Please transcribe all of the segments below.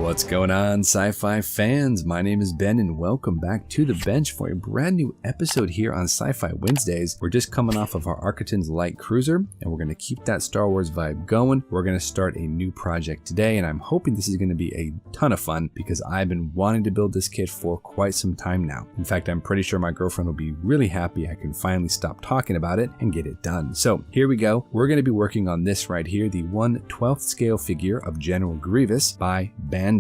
What's going on, sci-fi fans? My name is Ben and welcome back to the bench for a brand new episode here on Sci-Fi Wednesdays. We're just coming off of our Architon's light cruiser and we're going to keep that Star Wars vibe going. We're going to start a new project today and I'm hoping this is going to be a ton of fun because I've been wanting to build this kit for quite some time now. In fact, I'm pretty sure my girlfriend will be really happy I can finally stop talking about it and get it done. So here we go. We're going to be working on this right here, the 1/12th scale figure of General Grievous by Bandai.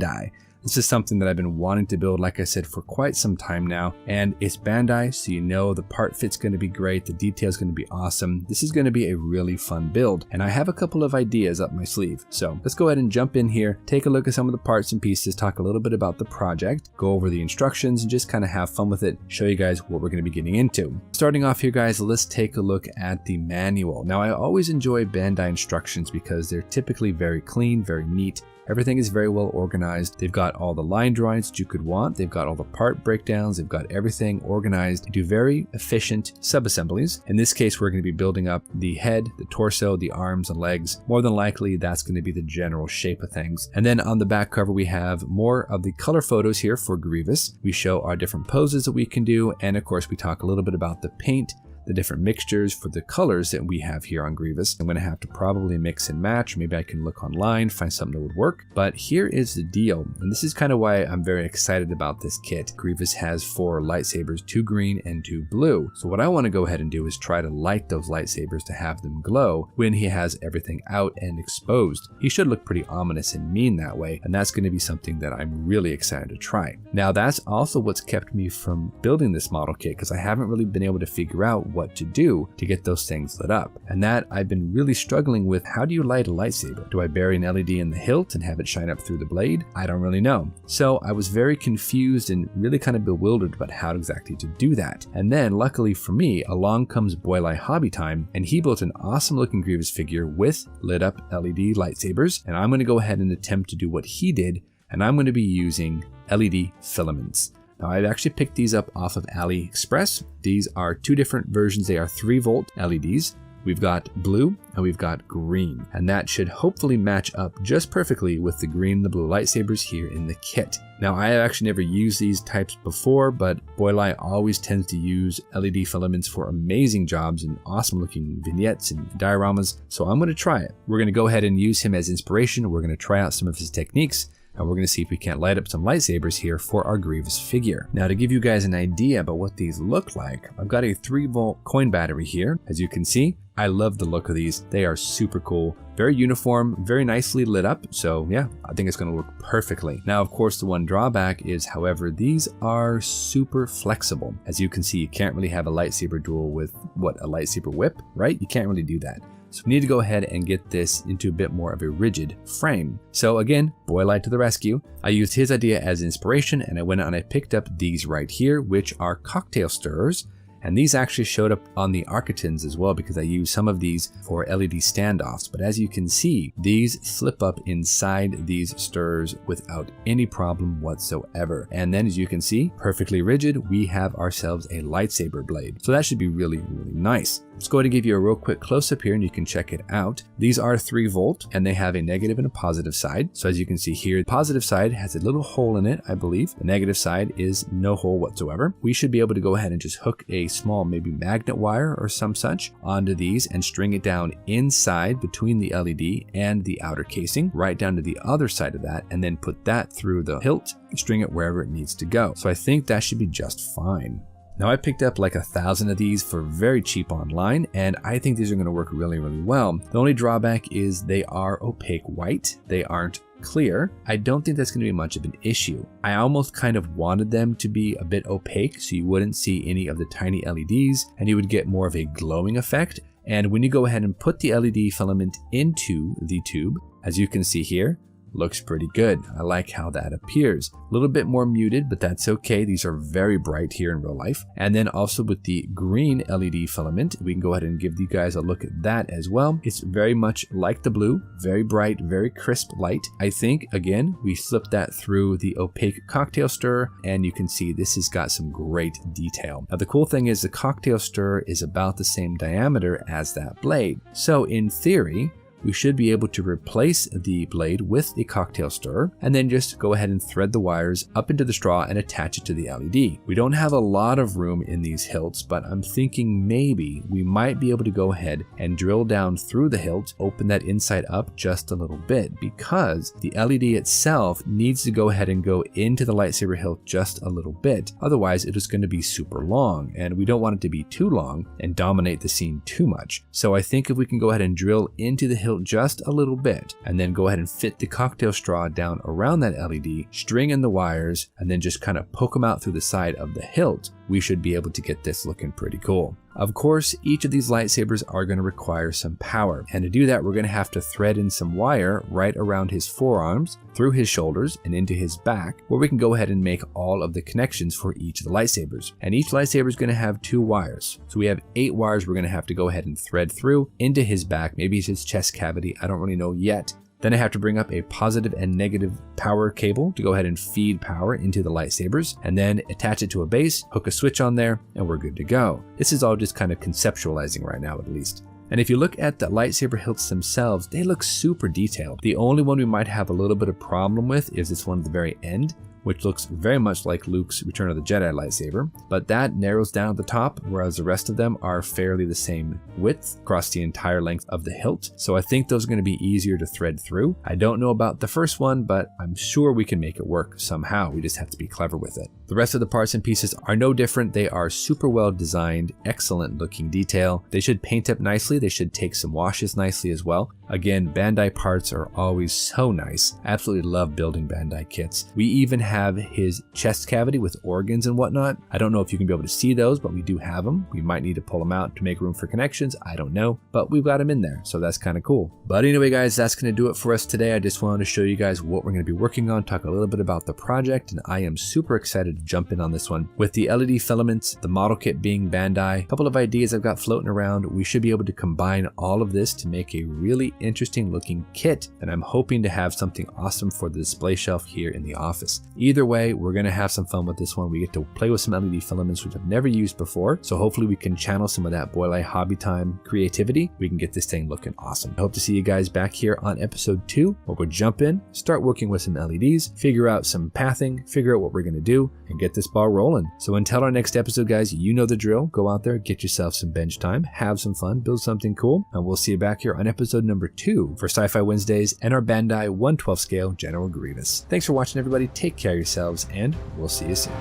This is something that I've been wanting to build, like I said, for quite some time now, and it's Bandai, so you know the part fit's going to be great, the detail's going to be awesome. This is going to be a really fun build, and I have a couple of ideas up my sleeve. So let's go ahead and jump in here, take a look at some of the parts and pieces, talk a little bit about the project, go over the instructions, and just kind of have fun with it, show you guys what we're going to be getting into. Starting off here, guys, let's take a look at the manual. Now, I always enjoy Bandai instructions because they're typically very clean, very neat. Everything is very well organized. They've got all the line drawings that you could want. They've got all the part breakdowns. They've got everything organized. They do very efficient sub-assemblies. In this case, we're going to be building up the head, the torso, the arms and legs. More than likely, that's going to be the general shape of things. And then on the back cover, we have more of the color photos here for Grievous. We show our different poses that we can do. And of course, we talk a little bit about the paint, the different mixtures for the colors that we have here on Grievous. I'm going to have to probably mix and match. Maybe I can look online, find something that would work. But here is the deal, and this is kind of why I'm very excited about this kit. Grievous has 4 lightsabers, 2 green and 2 blue. So what I want to go ahead and do is try to light those lightsabers to have them glow when he has everything out and exposed. He should look pretty ominous and mean that way, and that's going to be something that I'm really excited to try. Now that's also what's kept me from building this model kit, because I haven't really been able to figure out what to do to get those things lit up. And that I've been really struggling with. How do you light a lightsaber? Do I bury an LED in the hilt and have it shine up through the blade? I don't really know. So I was very confused and really kind of bewildered about how exactly to do that. And then luckily for me, along comes Boylai Hobby Time, and he built an awesome looking Grievous figure with lit up LED lightsabers. And I'm going to go ahead and attempt to do what he did, and I'm going to be using LED filaments. Now, I've actually picked these up off of AliExpress. These are 2 different versions. They are 3-volt LEDs. We've got blue and we've got green, and that should hopefully match up just perfectly with the green and the blue lightsabers here in the kit. Now, I have actually never used these types before, but Boylai always tends to use LED filaments for amazing jobs and awesome looking vignettes and dioramas, so I'm going to try it. We're going to go ahead and use him as inspiration. We're going to try out some of his techniques, and we're going to see if we can't light up some lightsabers here for our Grievous figure. Now, to give you guys an idea about what these look like, I've got a 3-volt coin battery here. As you can see, I love the look of these. They are super cool, very uniform, very nicely lit up. So yeah, I think it's going to work perfectly. Now, of course, the one drawback is, however, these are super flexible. As you can see, you can't really have a lightsaber duel with a lightsaber whip, right? You can't really do that. So we need to go ahead and get this into a bit more of a rigid frame. So again, Boylai to the rescue. I used his idea as inspiration, and I went out and I picked up these right here, which are cocktail stirrers. And these actually showed up on the Architons as well, because I used some of these for LED standoffs. But as you can see, these flip up inside these stirrers without any problem whatsoever. And then, as you can see, perfectly rigid, we have ourselves a lightsaber blade. So that should be really, really nice. Let's go ahead and give you a real quick close-up here and you can check it out. These are 3-volt and they have a negative and a positive side. So as you can see here, the positive side has a little hole in it, I believe. The negative side is no hole whatsoever. We should be able to go ahead and just hook a small, maybe magnet wire or some such onto these and string it down inside between the LED and the outer casing, right down to the other side of that, and then put that through the hilt, string it wherever it needs to go. So I think that should be just fine. Now, I picked up like 1,000 of these for very cheap online, and I think these are going to work really, really well. The only drawback is they are opaque white. They aren't clear. I don't think that's going to be much of an issue. I almost kind of wanted them to be a bit opaque so you wouldn't see any of the tiny LEDs and you would get more of a glowing effect. And when you go ahead and put the LED filament into the tube, as you can see here, looks pretty good. I like how that appears. A little bit more muted, but that's okay. These are very bright here in real life. And then also with the green LED filament, we can go ahead and give you guys a look at that as well. It's very much like the blue, very bright, very crisp light. I think, again, we slipped that through the opaque cocktail stir, and you can see this has got some great detail. Now, the cool thing is the cocktail stir is about the same diameter as that blade. So in theory, we should be able to replace the blade with the cocktail stirrer and then just go ahead and thread the wires up into the straw and attach it to the LED. We don't have a lot of room in these hilts, but I'm thinking maybe we might be able to go ahead and drill down through the hilt, open that inside up just a little bit, because the LED itself needs to go ahead and go into the lightsaber hilt just a little bit. Otherwise, it is going to be super long, and we don't want it to be too long and dominate the scene too much. So I think if we can go ahead and drill into the hilt just a little bit, and then go ahead and fit the cocktail straw down around that LED, string in the wires, and then just kind of poke them out through the side of the hilt, we should be able to get this looking pretty cool. Of course, each of these lightsabers are going to require some power, and to do that we're going to have to thread in some wire right around his forearms, through his shoulders, and into his back, where we can go ahead and make all of the connections for each of the lightsabers. And each lightsaber is going to have 2 wires, so we have 8 wires we're going to have to go ahead and thread through into his back, maybe his chest cavity, I don't really know yet. Then I have to bring up a positive and negative power cable to go ahead and feed power into the lightsabers, and then attach it to a base, hook a switch on there, and we're good to go. This is all just kind of conceptualizing right now at least. And if you look at the lightsaber hilts themselves, they look super detailed. The only one we might have a little bit of problem with is this one at the very end, which looks very much like Luke's Return of the Jedi lightsaber, but that narrows down at the top, whereas the rest of them are fairly the same width across the entire length of the hilt. So I think those are going to be easier to thread through. I don't know about the first one, but I'm sure we can make it work somehow. We just have to be clever with it. The rest of the parts and pieces are no different. They are super well designed, excellent looking detail. They should paint up nicely. They should take some washes nicely as well. Again, Bandai parts are always so nice. Absolutely love building Bandai kits. We even have his chest cavity with organs and whatnot. I don't know if you can be able to see those, but we do have them. We might need to pull them out to make room for connections. I don't know, but we've got them in there, so that's kind of cool. But anyway, guys, that's going to do it for us today. I just wanted to show you guys what we're going to be working on, talk a little bit about the project, and I am super excited to jump in on this one. With the LED filaments, the model kit being Bandai, a couple of ideas I've got floating around, we should be able to combine all of this to make a really interesting looking kit, and I'm hoping to have something awesome for the display shelf here in the office. Either way, we're going to have some fun with this one. We get to play with some LED filaments which I've never used before, so hopefully we can channel some of that boy hobby time creativity. We can get this thing looking awesome. I hope to see you guys back here on episode 2, where we'll jump in, start working with some LEDs, figure out some pathing, figure out what we're going to do, and get this ball rolling. So until our next episode, guys, you know the drill. Go out there, get yourself some bench time, have some fun, build something cool, and we'll see you back here on episode number 2 for Sci-Fi Wednesdays and our Bandai 1/12 scale General Grievous. Thanks for watching, everybody. Take care of yourselves, and we'll see you soon.